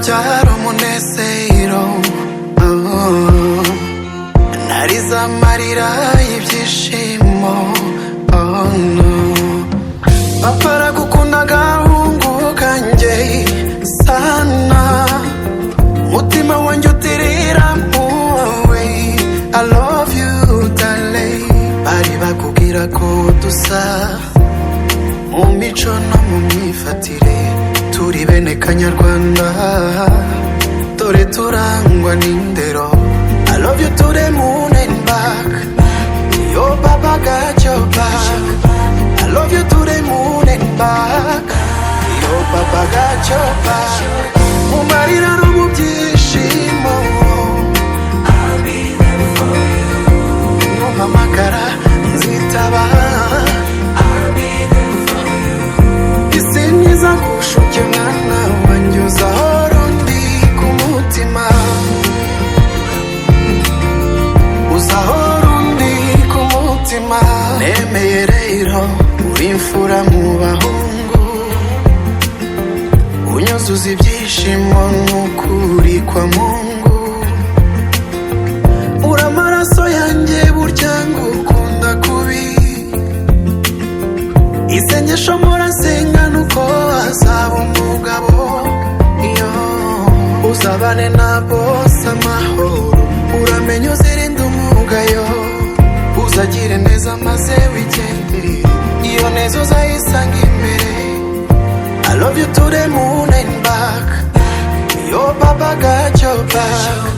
byari umunezero, narize amarira y'ibyishimo. Oh no, papa aragukunda gahungu kanjye sana, mutima wanjye utirira muwe. I love you darling. Bari bakubwira ko dusa mu mico no mu myifatire, turi bene kanyarwanda, dore turangwa n'indero. I love you to the moon and back, your papa got your back. I love you to the moon and back, your papa got your back. Mu marira no mu byishimo, I'll be there for you. Numpamagara nzitaba, I'll be there for you. isi niza gushuke mwana wanjye, uzahora undi ku mutima, uzahora undi ku mutima. Nemeye rero uri imfura mu bahungu, unyuzuza ibyishimo n'ukuri kwa Mungu. Uri amaraso yanjye burya ngukunda kubi, isengesho mpora nsenga nuko azaba umugabo, iyo uzabane na bose amahoro, uramenye uzirinde umugayo, uzagire neza maze wigendere, iyo neza uzayisanga imbere. I love you to the moon and back, your papa got your back.